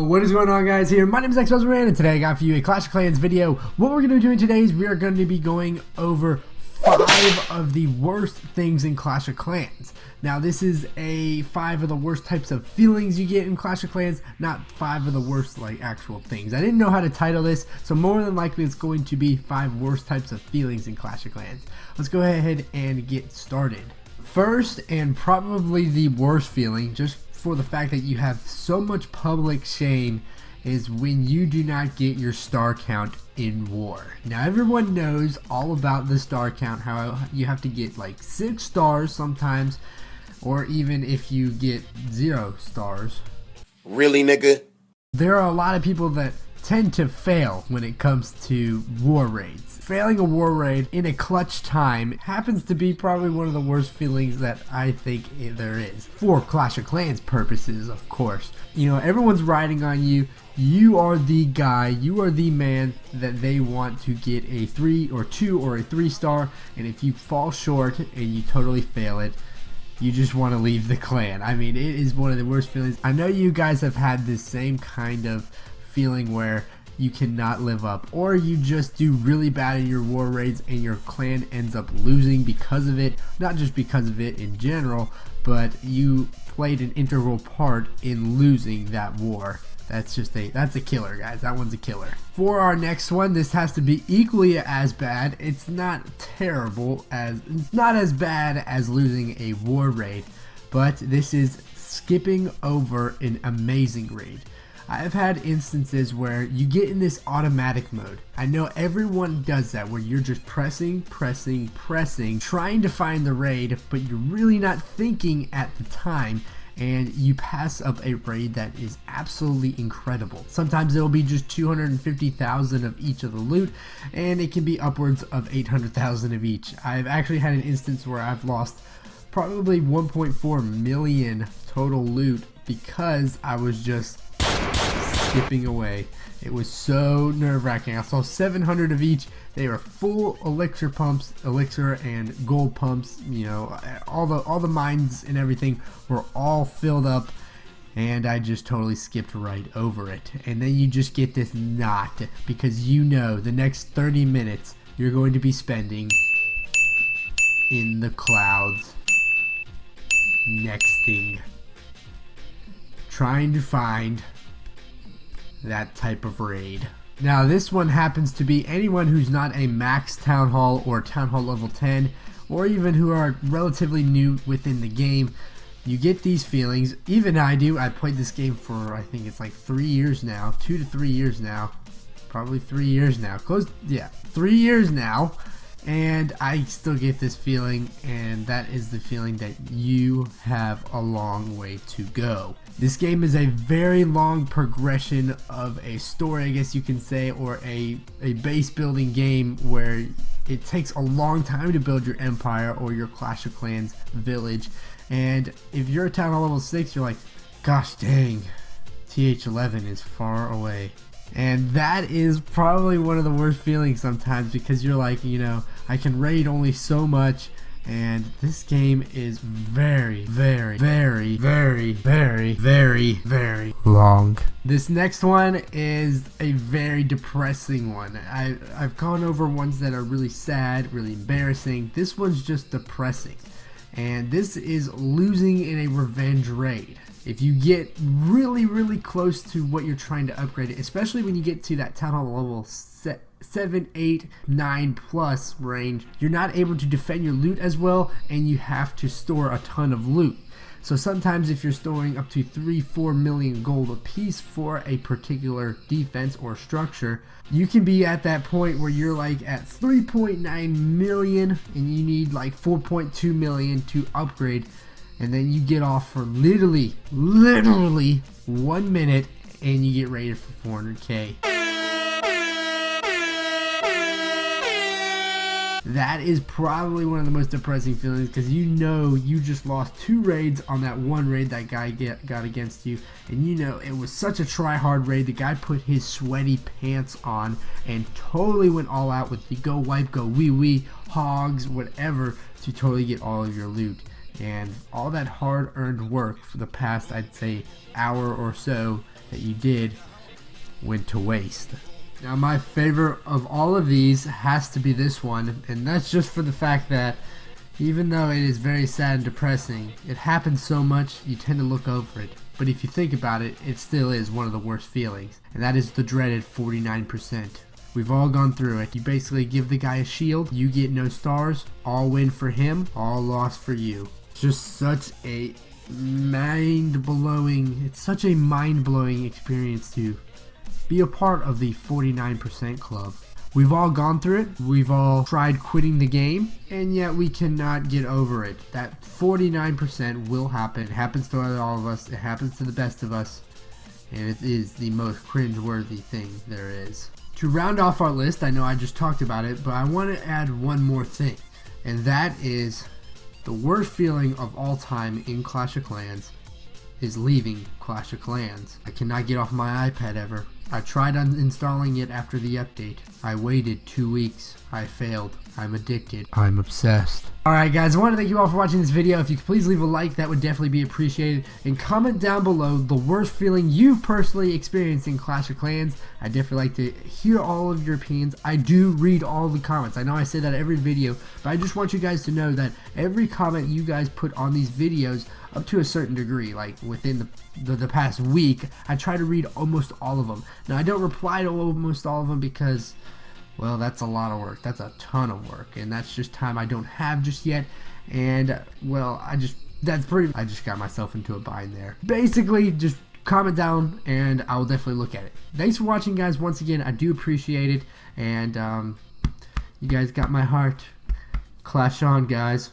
What is going on, guys? Here, my name is xBuzzerman, and today I got for you a Clash of Clans video. What we're going to be doing today is we are going to be going over 5 of the worst things in Clash of Clans. Now, this is a 5 of the worst types of feelings you get in Clash of Clans, not 5 of the worst, like, actual things. I didn't know how to title this, so more than likely it's going to be 5 worst types of feelings in Clash of Clans. Let's go ahead and get started. First, and probably the worst feeling, just for the fact that you have so much public shame, is when you do not get your star count in war. Now, everyone knows all about the star count, how you have to get like 6 stars sometimes, or even if you get 0 stars. Really, nigga? There are a lot of people that tend to fail when it comes to war raids. Failing a war raid in a clutch time happens to be probably one of the worst feelings that I think there is. For Clash of Clans purposes, of course. You know, everyone's riding on you. You are the guy, you are the man that they want to get a 3 or 2 or a 3 star, and if you fall short and you totally fail it, you just want to leave the clan. I mean, it is one of the worst feelings. I know you guys have had this same kind of feeling where you cannot live up, or you just do really bad in your war raids and your clan ends up losing because of it. Not just because of it in general, but you played an integral part in losing that war. That's a killer, guys. That one's a killer. For our next one, this has to be equally as bad. It's not as bad as losing a war raid, but this is skipping over an amazing raid. I've had instances where you get in this automatic mode. I know everyone does that, where you're just pressing, trying to find the raid, but you're really not thinking at the time, and you pass up a raid that is absolutely incredible. Sometimes it'll be just 250,000 of each of the loot, and it can be upwards of 800,000 of each. I've actually had an instance where I've lost probably 1.4 million total loot because I was just skipping away. It was so nerve-wracking. I saw 700 of each. They were full elixir pumps, elixir and gold pumps. You know, all the mines and everything were all filled up, and I just totally skipped right over it. And then you just get this knot because you know the next 30 minutes you're going to be spending in the clouds, nexting, trying to find that type of raid. Now, this one happens to be anyone who's not a max town hall or town hall level 10, or even who are relatively new within the game. You get these feelings. Even I do. I played this game for, I think it's like 3 years now, 2 to 3 years now, probably 3 years now, 3 years now, and I still get this feeling, and that is the feeling that you have a long way to go. This game is a very long progression of a story, I guess you can say, or a base building game where it takes a long time to build your empire or your Clash of Clans village. And if you're a town hall level 6, you're like, gosh dang, TH11 is far away. And that is probably one of the worst feelings sometimes, because you're like, you know, I can raid only so much, and this game is very long. This next one is a very depressing one. I've gone over ones that are really sad, really embarrassing. This one's just depressing, and this is losing in a revenge raid. If you get really close to what you're trying to upgrade, especially when you get to that town hall level 7, 8, 9 plus range, you're not able to defend your loot as well, and you have to store a ton of loot. So sometimes if you're storing up to 3-4 million gold a piece for a particular defense or structure, you can be at that point where you're like at 3.9 million and you need like 4.2 million to upgrade, and then you get off for literally 1 minute and you get rated for 400k. That is probably one of the most depressing feelings, because you know you just lost 2 raids on that one raid that guy got against you, and you know it was such a try-hard raid. The guy put his sweaty pants on and totally went all out with the go wipe, go wee, hogs, whatever, to totally get all of your loot. And all that hard-earned work for the past, I'd say, hour or so that you did went to waste. Now my favorite of all of these has to be this one, and that's just for the fact that even though it is very sad and depressing, it happens so much you tend to look over it. But if you think about it, it still is one of the worst feelings, and that is the dreaded 49%. We've all gone through it. You basically give the guy a shield, you get no stars, all win for him, all loss for you. It's just such a mind-blowing experience to be a part of the 49% club. We've all gone through it, we've all tried quitting the game, and yet we cannot get over it. That 49% will happen. It happens to all of us, it happens to the best of us, and it is the most cringe-worthy thing there is. To round off our list, I know I just talked about it, but I want to add one more thing, and that is the worst feeling of all time in Clash of Clans is leaving Clash of Clans. I cannot get off my iPad ever. I tried uninstalling it after the update. I waited 2 weeks. I failed. I'm addicted. I'm obsessed. Alright guys, I want to thank you all for watching this video. If you could please leave a like, that would definitely be appreciated. And comment down below the worst feeling you personally experienced in Clash of Clans. I definitely like to hear all of your opinions. I do read all the comments. I know I say that every video, but I just want you guys to know that every comment you guys put on these videos, up to a certain degree, like within the past week, I try to read almost all of them. Now I don't reply to almost all of them because, well, that's a lot of work. That's a ton of work, and that's just time I don't have just yet. And well, I just got myself into a bind there. Basically, just comment down and I will definitely look at it. Thanks for watching, guys. Once again, I do appreciate it, and you guys got my heart. Clash on, guys.